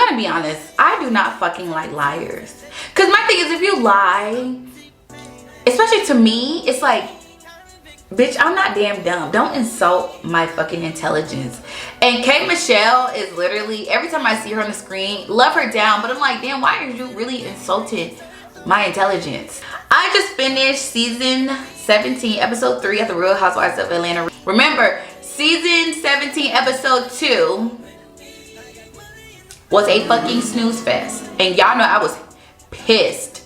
gonna be honest, I do not fucking like liars. Cause my thing is, if you lie, especially to me, it's like, bitch, I'm not damn dumb. Don't insult my fucking intelligence. And K.Michelle is literally, every time I see her on the screen, love her down, but I'm like, damn, why are you really insulting my intelligence? I just finished season 17, episode 3 of the Real Housewives of Atlanta. Remember, season 17, episode 2 was a fucking snooze fest. And y'all know I was pissed.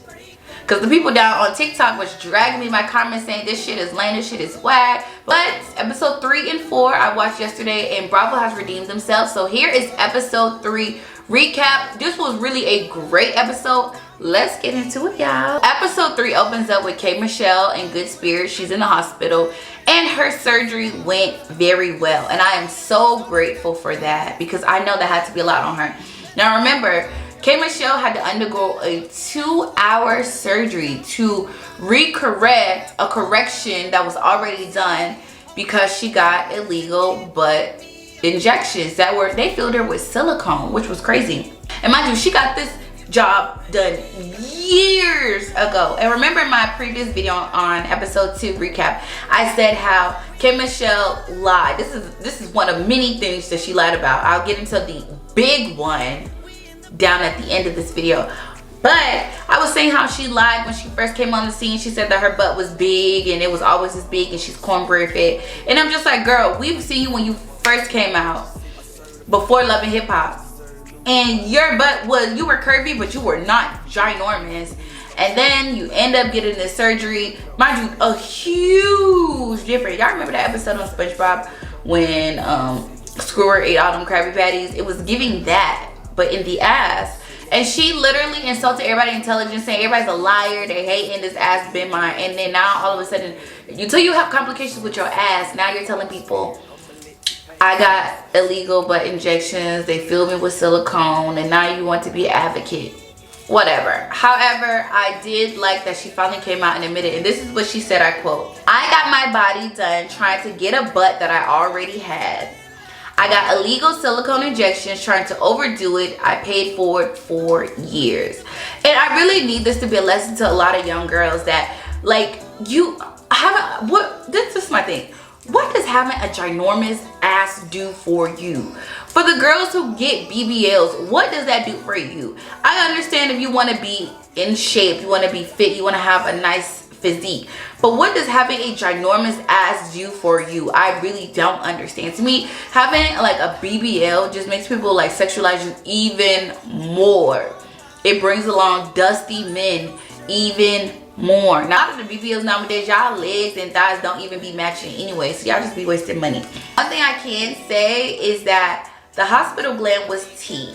Because the people down on TikTok was dragging me my comments saying this shit is lame, this shit is whack. But episode 3 and 4 I watched yesterday, and Bravo has redeemed themselves. So here is episode 3 recap. This was really a great episode. Let's get into it, y'all. Episode 3 opens up with K.Michelle in good spirits. She's in the hospital and her surgery went very well. And I am so grateful for that because I know that had to be a lot on her. Now remember, K.Michelle had to undergo a 2-hour surgery to recorrect a correction that was already done because she got illegal butt injections that were, they filled her with silicone, which was crazy. And mind you, she got this job done years ago. And remember my previous video on episode 2 recap, I said how K.Michelle lied. This is one of many things that she lied about. I'll get into the big one down at the end of this video. But I was saying how she lied when she first came on the scene. She said that her butt was big and it was always this big and she's cornbread fit. And I'm just like, girl, we've seen you when you first came out before Love and Hip Hop. And your butt was, you were curvy, but you were not ginormous. And then you end up getting this surgery. Mind you, a huge difference. Y'all remember that episode on SpongeBob when Squidward ate all them Krabby Patties? It was giving that, but in the ass. And she literally insulted everybody's intelligence, saying everybody's a liar, they hating, this ass been mine. And then now all of a sudden, until you have complications with your ass, now you're telling people I got illegal butt injections, they filled me with silicone, and now you want to be an advocate. Whatever. However, I did like that she finally came out and admitted, and this is what she said, I quote, "I got my body done trying to get a butt that I already had. I got illegal silicone injections trying to overdo it. I paid for it for years." And I really need this to be a lesson to a lot of young girls that, like, you haven't, what, this is my thing. What does having a ginormous ass do for you? For the girls who get BBLs, what does that do for you? I understand if you want to be in shape, you want to be fit, you want to have a nice physique. But what does having a ginormous ass do for you? I really don't understand. To me, having like a BBL just makes people like sexualize you even more. It brings along dusty men even more. Now that the BBLs nowadays, y'all legs and thighs don't even be matching anyway, so y'all just be wasting money. One thing I can say is that the hospital glam was tea.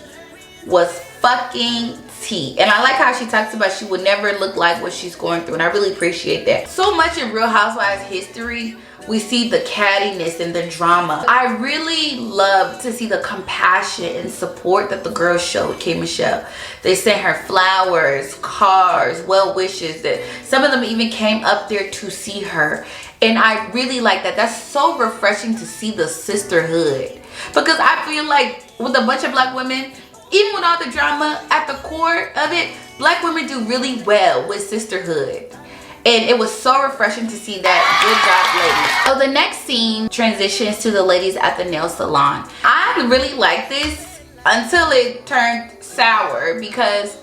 Was fucking tea. And I like how she talks about she would never look like what she's going through, and I really appreciate that. So much in Real Housewives history, we see the cattiness and the drama. I really love to see the compassion and support that the girls showed K.Michelle. They sent her flowers, cars, well wishes. That some of them even came up there to see her. And I really like that. That's so refreshing to see the sisterhood. Because I feel like with a bunch of black women, even with all the drama, at the core of it, black women do really well with sisterhood. And it was so refreshing to see that. Good job, ladies. So the next scene transitions to the ladies at the nail salon. I really like this until it turned sour, because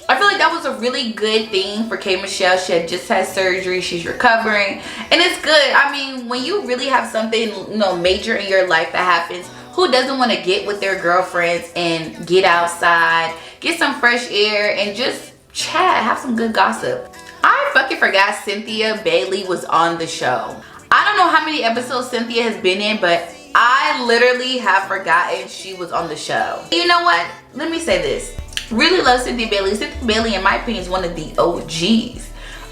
I feel like that was a really good thing for K.Michelle. She had just had surgery, she's recovering, and it's good. I mean, when you really have something, you know, major in your life that happens, who doesn't want to get with their girlfriends and get outside, get some fresh air, and just chat, have some good gossip? I fucking forgot Cynthia Bailey was on the show. I don't know how many episodes Cynthia has been in, but I literally have forgotten she was on the show. You know what? Let me say this. Really love Cynthia Bailey. Cynthia Bailey, in my opinion, is one of the OGs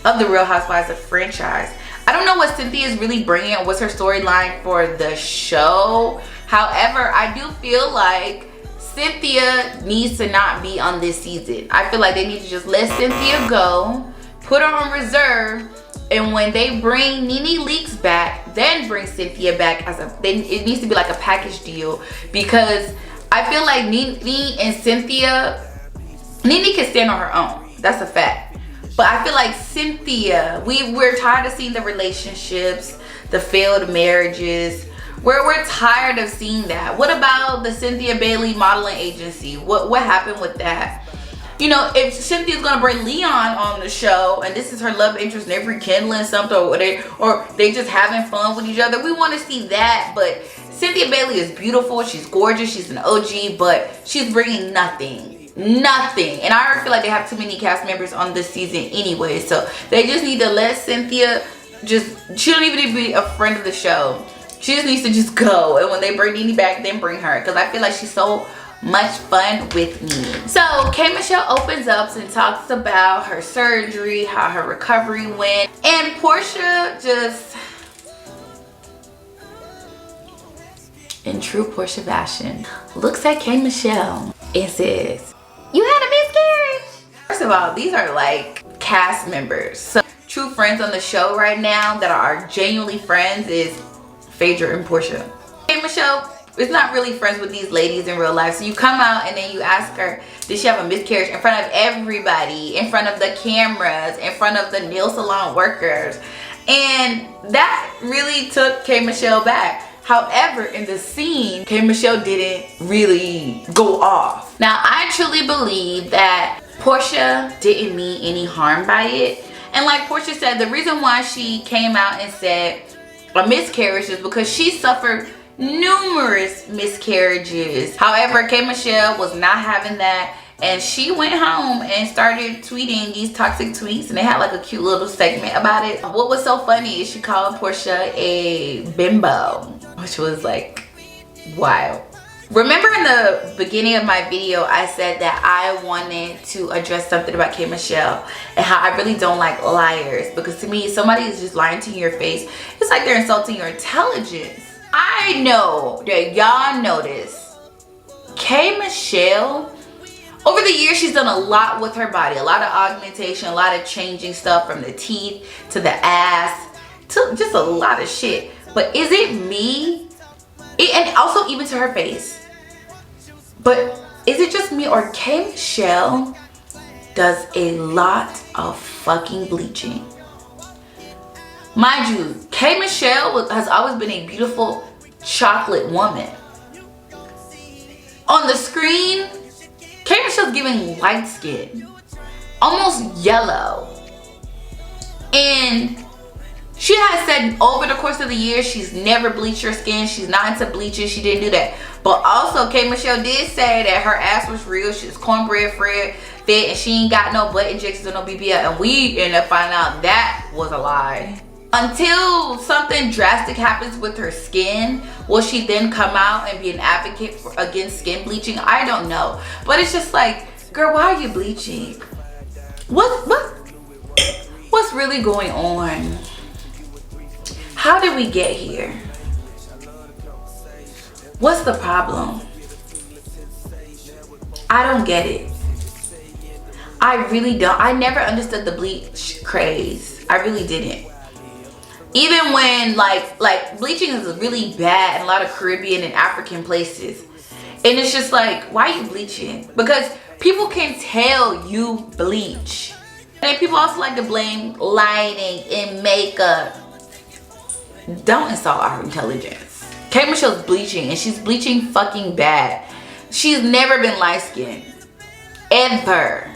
of the Real Housewives of franchise. I don't know what Cynthia is really bringing, what's her storyline for the show. However, I do feel like Cynthia needs to not be on this season. I feel like they need to just let Cynthia go, put her on reserve, and when they bring Nene Leakes back, then bring Cynthia back as a, it needs to be like a package deal, because I feel like Nene and Cynthia, Nene can stand on her own. That's a fact. But I feel like Cynthia, we're tired of seeing the relationships, the failed marriages. We're tired of seeing that. What about the Cynthia Bailey modeling agency? What happened with that? You know, if Cynthia's gonna bring Leon on the show and this is her love interest and they're rekindling something, or they just having fun with each other, we want to see that. But Cynthia Bailey is beautiful, she's gorgeous, she's an OG, but she's bringing nothing. And I already feel like they have too many cast members on this season anyway, so they just need to let Cynthia she don't even need to be a friend of the show. She just needs to just go, and when they bring Nene back, then bring her, because I feel like she's so much fun with me. So K.Michelle opens up and talks about her surgery, how her recovery went, and Porsha just, in true Porsha fashion, looks at K.Michelle and says, "You had a miscarriage." First of all, these are like cast members. So true friends on the show right now that are genuinely friends is Phaedra and Porsha. K.Michelle is not really friends with these ladies in real life. So you come out and then you ask her, did she have a miscarriage, in front of everybody, in front of the cameras, in front of the nail salon workers. And that really took K.Michelle back. However, in the scene, K.Michelle didn't really go off. Now, I truly believe that Porsha didn't mean any harm by it. And like Porsha said, the reason why she came out and said a miscarriage is because she suffered numerous miscarriages. However, K.Michelle was not having that, and she went home and started tweeting these toxic tweets, and they had like a cute little segment about it. What was so funny is she called Porsha a bimbo, which was like wild. Remember in the beginning of my video, I said that I wanted to address something about K.Michelle and how I really don't like liars, because to me, somebody is just lying to you in your face, it's like they're insulting your intelligence. I know that y'all notice K.Michelle, over the years, she's done a lot with her body, a lot of augmentation, a lot of changing stuff, from the teeth to the ass to just a lot of shit. But is it me? And also even to her face. But is it just me, or K.Michelle does a lot of fucking bleaching? Mind you, K.Michelle has always been a beautiful chocolate woman. On the screen, K.Michelle's giving light skin, almost yellow. And she has said over the course of the years she's never bleached her skin. She's not into bleaching. She didn't do that. But also, K.Michelle did say that her ass was real. She's cornbread fed, and she ain't got no butt injections or no BBL. And we ended up finding out that was a lie. Until something drastic happens with her skin, will she then come out and be an advocate against skin bleaching? I don't know. But it's just like, girl, why are you bleaching? What's really going on? How did we get here? What's the problem? I don't get it. I really don't. I never understood the bleach craze. I really didn't. Even when like bleaching is really bad in a lot of Caribbean and African places. And it's just like, why are you bleaching? Because people can tell you bleach. And then people also like to blame lighting and makeup. Don't insult our intelligence. K.Michelle's bleaching, and she's bleaching fucking bad. She's never been light-skinned. Ever.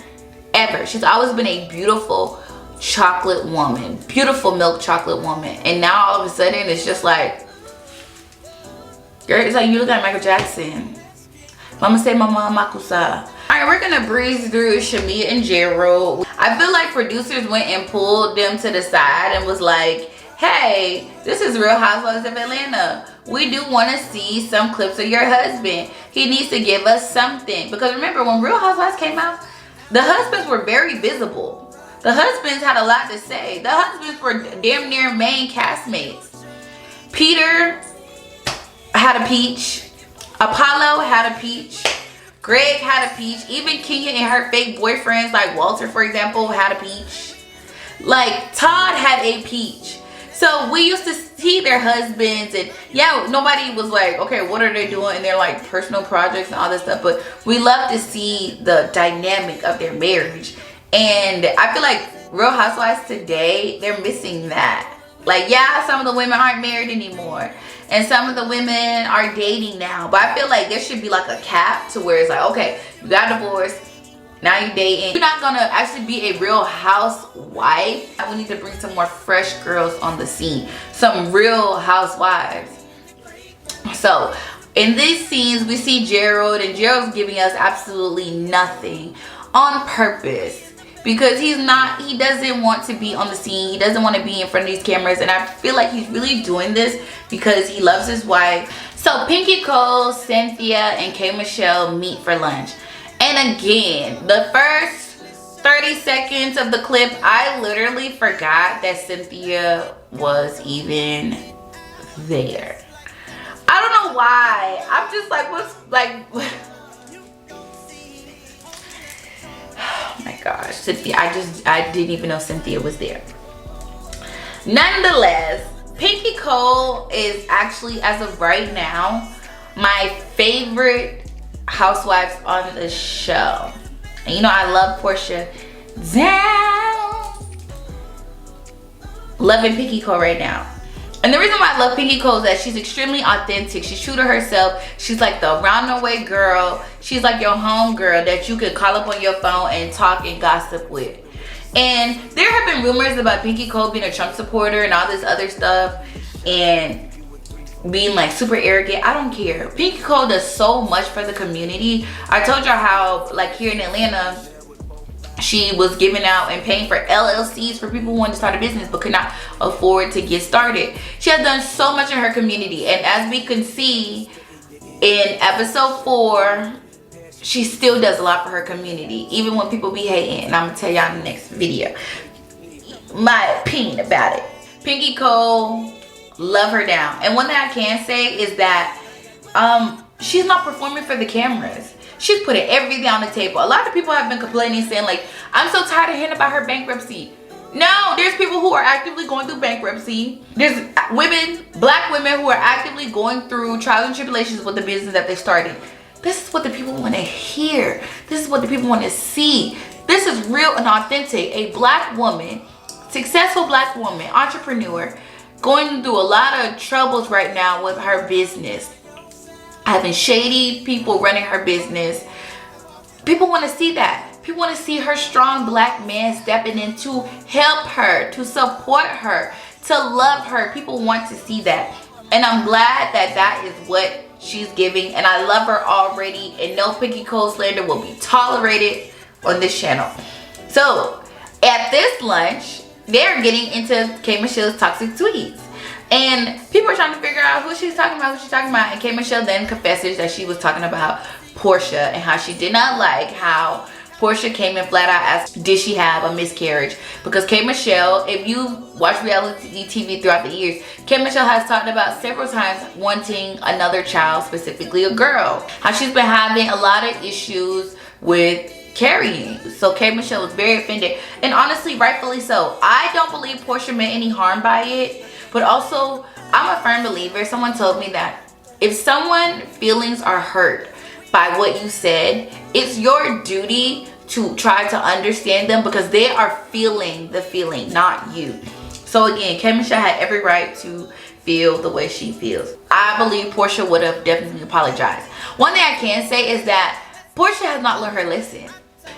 She's always been a beautiful chocolate woman. Beautiful milk chocolate woman. And now all of a sudden it's just like, girl, it's like you look like Michael Jackson. Mama say mama makusa. Alright, we're gonna breeze through Shamea and Gerald. I feel like producers went and pulled them to the side and was like, hey, this is Real Housewives of Atlanta. We do want to see some clips of your husband. He needs to give us something. Because remember, when Real Housewives came out, the husbands were very visible. The husbands had a lot to say. The husbands were damn near main castmates. Peter had a peach. Apollo had a peach. Greg had a peach. Even Kenya and her fake boyfriends, like Walter, for example, had a peach. Like, Todd had a peach. So we used to see their husbands, and yeah, nobody was like, okay, what are they doing in their like personal projects and all this stuff, but we love to see the dynamic of their marriage. And I feel like Real Housewives today, they're missing that. Like, yeah, some of the women aren't married anymore, and some of the women are dating now, but I feel like there should be like a cap to where it's like, okay, you got divorced, now you're dating. You're not gonna actually be a real housewife. We need to bring some more fresh girls on the scene, some real housewives. So in these scenes, we see Gerald, and Gerald's giving us absolutely nothing on purpose, because he doesn't want to be on the scene. He doesn't want to be in front of these cameras, and I feel like he's really doing this because he loves his wife. So Pinky Cole, Cynthia, and K.Michelle meet for lunch. And again, the first 30 seconds of the clip, I literally forgot that Cynthia was even there. I don't know why. I'm just like, what's like, oh my gosh, Cynthia, I didn't even know Cynthia was there. Nonetheless, Pinky Cole is actually, as of right now, my favorite housewives on the show. And you know, I love Porsha Down. Loving Pinky Cole right now. And the reason why I love Pinky Cole is that she's extremely authentic. She's true to herself. She's like the round-the-way girl. She's like your home girl that you could call up on your phone and talk and gossip with. And there have been rumors about Pinky Cole being a Trump supporter and all this other stuff, and being like super arrogant. I don't care. Pinky Cole does so much for the community. I told y'all how like here in Atlanta, she was giving out and paying for LLCs for people who wanted to start a business but could not afford to get started. She has done so much in her community, and as we can see in episode 4, she still does a lot for her community, even when people be hating. And I'm gonna tell y'all in the next video my opinion about it. Pinky Cole, love her down. And one thing I can say is that she's not performing for the cameras. She's putting everything on the table. A lot of people have been complaining, saying like, I'm so tired of hearing about her bankruptcy. No, there's people who are actively going through bankruptcy. There's women, black women, who are actively going through trials and tribulations with the business that they started. This is what the people want to hear. This is what the people want to see. This is real and authentic. A black woman, successful black woman, entrepreneur, going through a lot of troubles right now with her business, having shady people running her business. People want to see that. People want to see her strong black man stepping in to help her, to support her, to love her. People want to see that, and I'm glad that that is what she's giving, and I love her already, and no Pinky Cole slander will be tolerated on this channel. So at this lunch, they're getting into K.Michelle's toxic tweets, and people are trying to figure out who she's talking about, and K.Michelle then confesses that she was talking about Porsha and how she did not like how Porsha came in flat out asked, did she have a miscarriage? Because K.Michelle, if you watch reality TV throughout the years, K.Michelle has talked about several times wanting another child, specifically a girl. How she's been having a lot of issues with carrying. So K.Michelle was very offended, and honestly, rightfully so. I don't believe Porsha meant any harm by it, but also I'm a firm believer. Someone told me that if someone's feelings are hurt by what you said, it's your duty to try to understand them, because they are feeling the feeling, not you. So again, K.Michelle had every right to feel the way she feels. I believe Porsha would have definitely apologized. One thing I can say is that Porsha has not learned her lesson.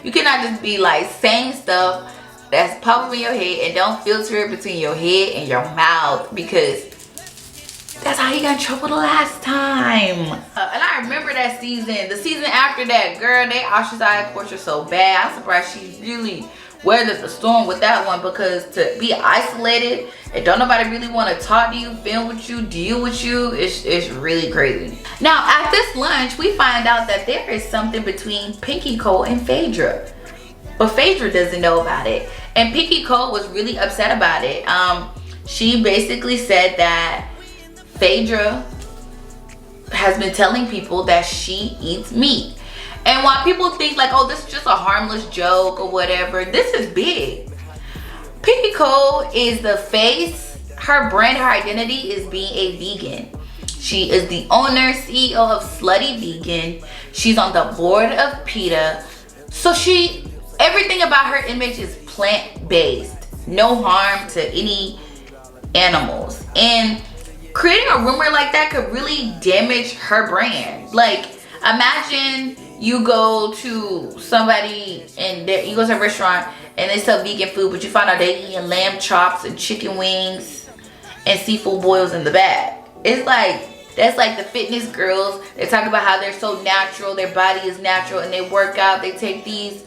You cannot just be like saying stuff that's popping in your head and don't filter it between your head and your mouth, because that's how you got in trouble the last time. And I remember that season. The season after that, girl, they ostracized Porsha so bad. I'm surprised she really weathered the storm with that one, because to be isolated and don't nobody really want to talk to you, film with you, deal with you, it's really crazy. Now at this lunch, we find out that there is something between Pinky Cole and Phaedra, but Phaedra doesn't know about it, and Pinky Cole was really upset about it. She basically said that Phaedra has been telling people that she eats meat. And while people think like, oh, this is just a harmless joke or whatever, this is big. Pinky Cole is the face, her brand, her identity is being a vegan. She is the owner, CEO of Slutty Vegan. She's on the board of PETA. So everything about her image is plant-based. No harm to any animals. And creating a rumor like that could really damage her brand. Like, imagine you go to somebody and you go to a restaurant and they sell vegan food, but you find out they eating lamb chops and chicken wings and seafood boils in the bag. It's like, that's like the fitness girls. They talk about how they're so natural, their body is natural, and they work out, they take these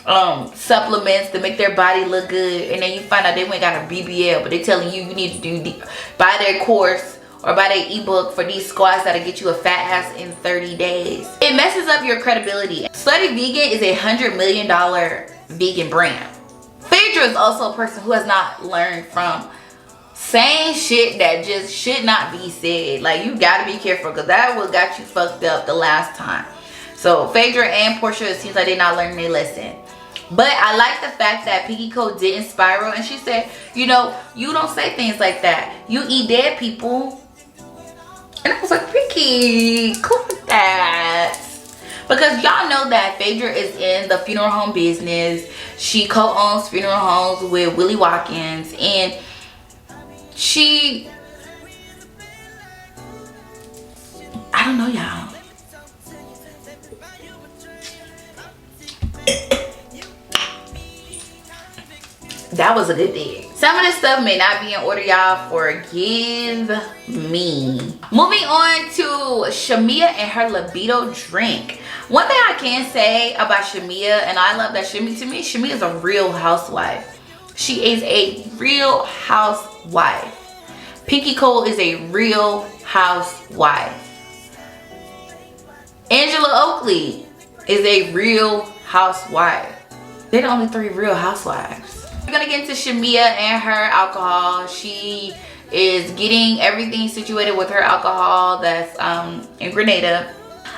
supplements to make their body look good, and then you find out they went got a BBL, but they telling you need to buy their course or buy their ebook for these squats that'll get you a fat ass in 30 days. It messes up your credibility. Slutty Vegan is a $100 million vegan brand. Phaedra is also a person who has not learned from saying shit that just should not be said. Like, you gotta be careful, because that what got you fucked up the last time. So Phaedra and Porsha, it seems like they're not learning their lesson. But I like the fact that Pinky Cole didn't spiral, and she said, you know, you don't say things like that. You eat dead people. And I was like, Pinky, cool with that. Because y'all know that Phaedra is in the funeral home business. She co-owns funeral homes with Willie Watkins, and I don't know, y'all. That was a good day. Some of this stuff may not be in order, y'all. Forgive me. Moving on to Shamea and her Libido drink. One thing I can say about Shamea, and I love that to me, Shamea is a real housewife. She is a real housewife. Pinky Cole is a real housewife. Angela Oakley is a real housewife. They're the only 3 real housewives. We're gonna get into Shamea and her alcohol. She is getting everything situated with her alcohol that's in Grenada.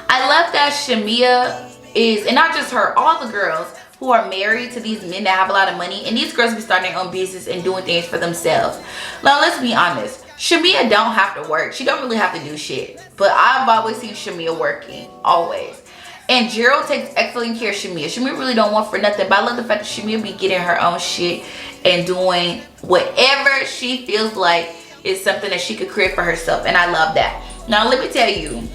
I love that Shamea is, and not just her, all the girls who are married to these men that have a lot of money, and these girls be starting their own business and doing things for themselves. Now let's be honest, Shamea don't have to work. She don't really have to do shit, but I've always seen Shamea working, always. And Gerald takes excellent care of Shamea. Shamea really don't want for nothing, but I love the fact that Shamea be getting her own shit and doing whatever she feels like is something that she could create for herself, and I love that. Now let me tell you,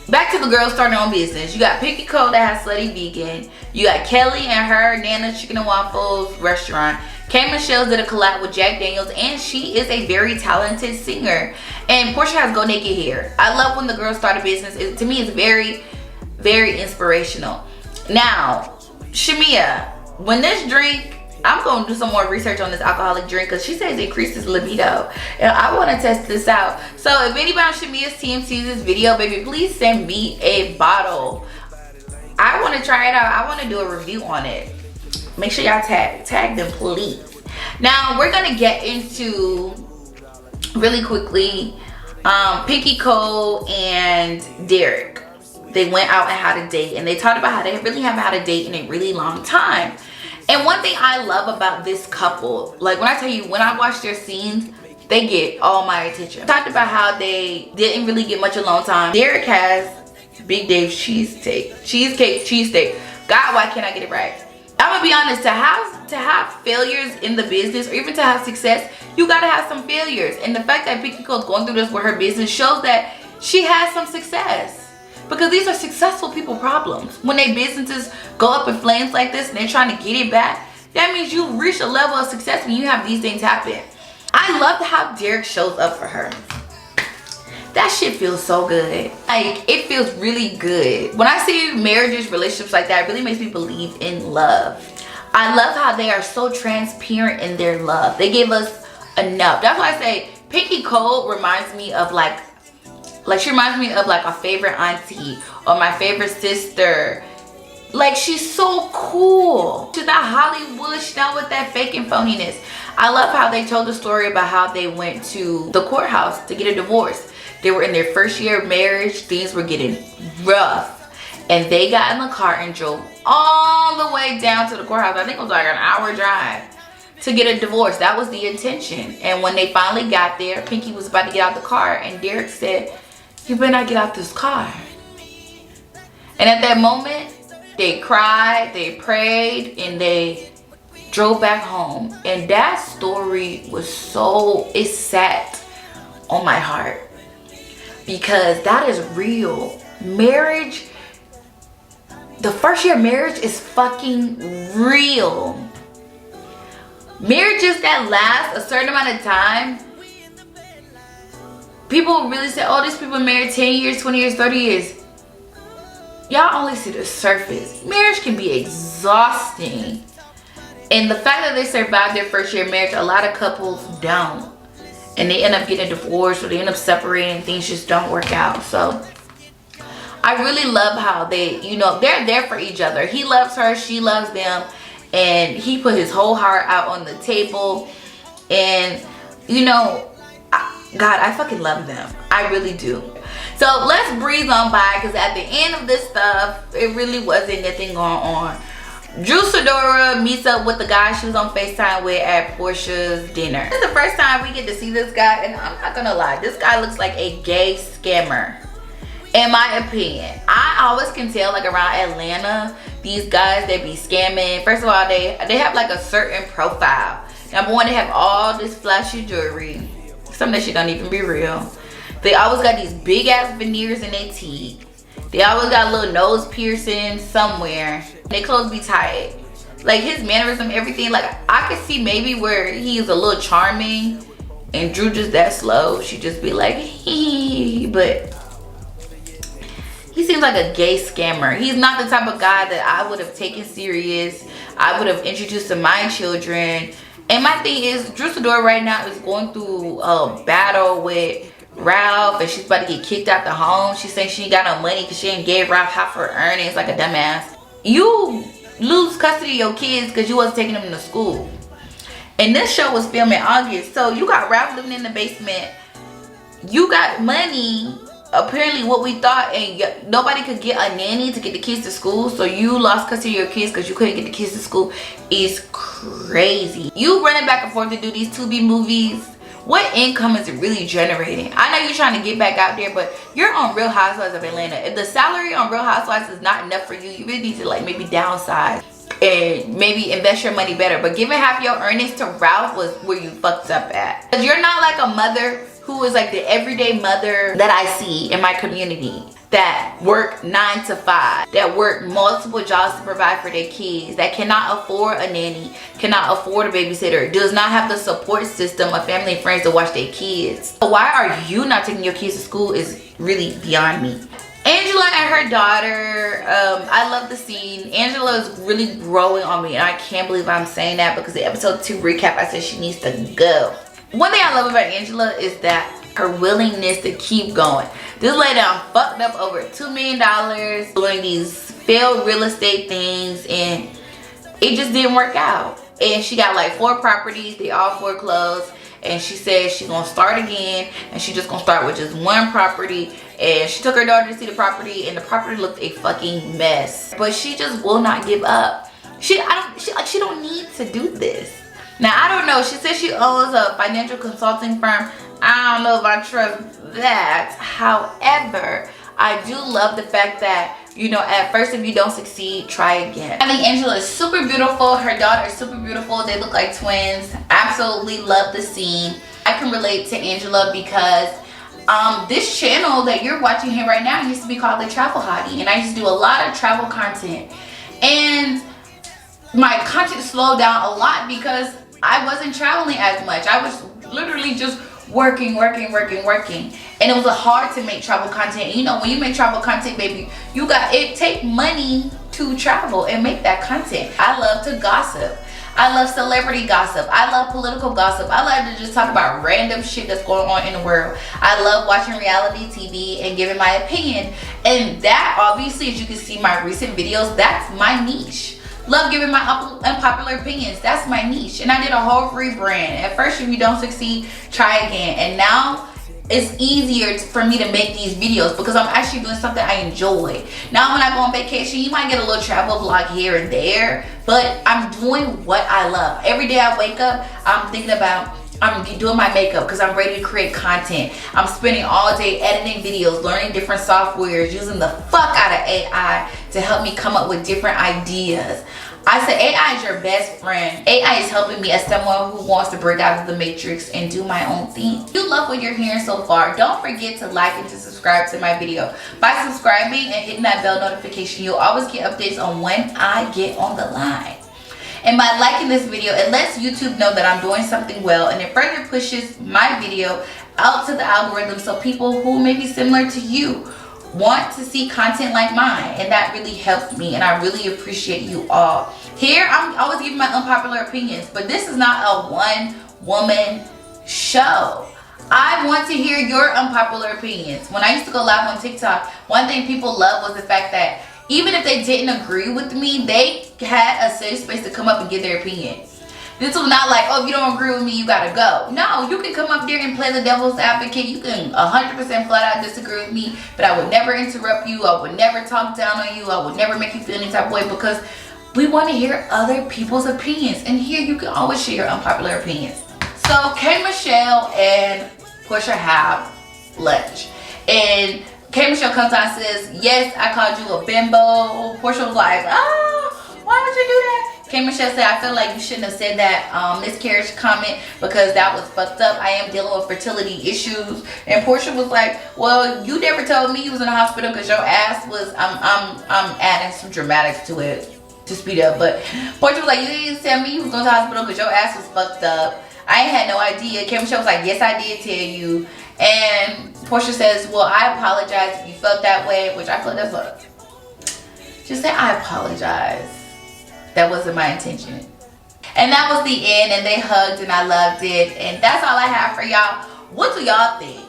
back to the girls starting their own business. You got Pinky Cole that has Slutty Vegan. You got Kelly and her Nana's Chicken and Waffles restaurant. K.Michelle did a collab with Jack Daniels, and she is a very talented singer. And Porsha has Go Naked Hair. I love when the girls start a business. To me, it's very, very inspirational. Now, Shamea, when this drink, I'm going to do some more research on this alcoholic drink, because she says it increases libido, and I want to test this out. So if anybody on Shamea's team sees this video, baby, please send me a bottle. I want to try it out. I want to do a review on it. Make sure y'all tag them, please. Now we're gonna get into, really quickly, Pinky Cole and Derrick. They went out and had a date, and they talked about how they really haven't had a date in a really long time. And one thing I love about this couple, like when I tell you, when I watch their scenes, they get all my attention. Talked about how they didn't really get much alone time. Derrick has Big Dave's cheesesteak. God, why can't I get it right? I'm gonna be honest, to have failures in the business, or even to have success, you gotta have some failures. And the fact that Pinky Cole's going through this with her business shows that she has some success. Because these are successful people problems. When their businesses go up in flames like this and they're trying to get it back, that means you reach a level of success when you have these things happen. I love how Derrick shows up for her. That shit feels so good. Like, it feels really good. When I see marriages, relationships like that, it really makes me believe in love. I love how they are so transparent in their love. They give us enough. That's why I say Pinky Cole reminds me of like she reminds me of like a favorite auntie or my favorite sister. Like, she's so cool. She's not Hollywood. She's not with that fake and phoniness. I love how they told the story about how they went to the courthouse to get a divorce. They were in their first year of marriage. Things were getting rough. And they got in the car and drove all the way down to the courthouse. I think it was like an hour drive to get a divorce. That was the intention. And when they finally got there, Pinky was about to get out the car, and Derrick said, "You better not get out this car." And at that moment, they cried, they prayed, and they drove back home. And that story was so, it sat on my heart, because that is real. Marriage, the first year of marriage is fucking real. Marriages that last a certain amount of time, people really say, oh, these people married 10 years, 20 years, 30 years. Y'all only see the surface. Marriage can be exhausting. And the fact that they survived their first year of marriage, a lot of couples don't. And they end up getting divorced, or they end up separating, and things just don't work out. So I really love how they, you know, they're there for each other. He loves her, she loves them. And he put his whole heart out on the table. And, you know, God, I fucking love them. I really do. So let's breeze on by, because at the end of this stuff, it really wasn't nothing going on. Drew Sidora meets up with the guy she was on FaceTime with at Porsha's dinner. This is the first time we get to see this guy, and I'm not gonna lie, this guy looks like a gay scammer, in my opinion. I always can tell, like, around Atlanta, these guys, they be scamming. First of all, they have like a certain profile. Number one, they have all this flashy jewelry. Some of that shit don't even be real. They always got these big ass veneers in their teeth. They always got a little nose piercing somewhere. Their clothes be tight. Like, his mannerism, everything, like, I could see maybe where he's a little charming and Drew just that slow. She just be like, hee, but he seems like a gay scammer. He's not the type of guy that I would have taken serious. I would have introduced to my children. And my thing is, Drew Sidora right now is going through a battle with Ralph, and she's about to get kicked out the home. She's saying she ain't got no money because she ain't gave Ralph half her earnings, like a dumbass. You lose custody of your kids because you wasn't taking them to school. And this show was filmed in August. So you got Ralph living in the basement. You got money, apparently what we thought, and nobody could get a nanny to get the kids to school. So you lost custody of your kids because you couldn't get the kids to school. Is crazy. You running back and forth to do these 2B movies. What income is it really generating? I know you're trying to get back out there, but you're on Real Housewives of Atlanta. If the salary on Real Housewives is not enough for you, you really need to, like, maybe downsize and maybe invest your money better. But giving half your earnings to Ralph was where you fucked up at. Because you're not like a mother who is like the everyday mother that I see in my community, that work 9 to 5, that work multiple jobs to provide for their kids, that cannot afford a nanny, cannot afford a babysitter, does not have the support system of family and friends to watch their kids. Why are you not taking your kids to school is really beyond me. Angela and her daughter, I love the scene. Angela is really growing on me, and I can't believe I'm saying that, because the episode 2 recap, I said she needs to go. One thing I love about Angela is that her willingness to keep going. This lady done fucked up over $2 million doing these failed real estate things, and it just didn't work out. And she got like 4 properties, they all foreclosed, and she said she's gonna start again, and she just gonna start with just 1 property. And she took her daughter to see the property, and the property looked a fucking mess. But she just will not give up. She don't need to do this. Now, I don't know. She says she owns a financial consulting firm. I don't know if I trust that. However, I do love the fact that, you know, at first, if you don't succeed, try again. I think Angela is super beautiful. Her daughter is super beautiful. They look like twins. Absolutely love the scene. I can relate to Angela because this channel that you're watching here right now used to be called The Travel Hottie. And I used to do a lot of travel content. And my content slowed down a lot because I wasn't traveling as much. I was literally just working. And it was hard to make travel content. And you know, when you make travel content, baby, it take money to travel and make that content. I love to gossip. I love celebrity gossip. I love political gossip. I love to just talk about random shit that's going on in the world. I love watching reality TV and giving my opinion. And that, obviously, as you can see my recent videos, that's my niche. Love giving my unpopular opinions. That's my niche. And I did a whole rebrand. At first, if you don't succeed, try again. And now it's easier for me to make these videos because I'm actually doing something I enjoy. Now when I go on vacation, you might get a little travel vlog here and there, but I'm doing what I love. Every day I wake up, I'm thinking about, I'm doing my makeup because I'm ready to create content. I'm spending all day editing videos, learning different softwares, using the fuck out of AI to help me come up with different ideas. I say AI is your best friend. AI is helping me as someone who wants to break out of the matrix and do my own thing. If you love what you're hearing so far, don't forget to like and to subscribe to my video. By subscribing and hitting that bell notification, you'll always get updates on when I get on the line. And by liking this video, it lets YouTube know that I'm doing something well, and it further pushes my video out to the algorithm so people who may be similar to you want to see content like mine, and that really helps me, and I really appreciate you all. Here, I'm always giving my unpopular opinions, but this is not a one-woman show. I want to hear your unpopular opinions. When I used to go live on TikTok, one thing people loved was the fact that even if they didn't agree with me, they had a safe space to come up and give their opinion. This was not like, oh, if you don't agree with me, you gotta go. No, you can come up there and play the devil's advocate. You can 100% flat out disagree with me, but I would never interrupt you. I would never talk down on you. I would never make you feel any type of way, because we want to hear other people's opinions. And here you can always share your unpopular opinions. So K.Michelle and Porsha have lunch. And K.Michelle comes out and says, yes, I called you a bimbo. Porsha was like, oh, why would you do that? K.Michelle said, I feel like you shouldn't have said that miscarriage comment because that was fucked up. I am dealing with fertility issues. And Porsha was like, well, you never told me you was in the hospital because your ass was, I'm adding some dramatics to it to speed up. But Porsha was like, you didn't tell me you was going to the hospital because your ass was fucked up. I had no idea. K.Michelle was like, yes, I did tell you. And Porsha says, well, I apologize if you felt that way, which I feel that's what. Just say, I apologize. That wasn't my intention. And that was the end, and they hugged and I loved it. And that's all I have for y'all. What do y'all think?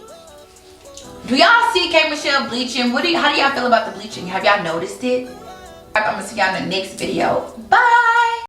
Do y'all see K.Michelle bleaching? How do y'all feel about the bleaching? Have y'all noticed it? I'm gonna see y'all in the next video. Bye.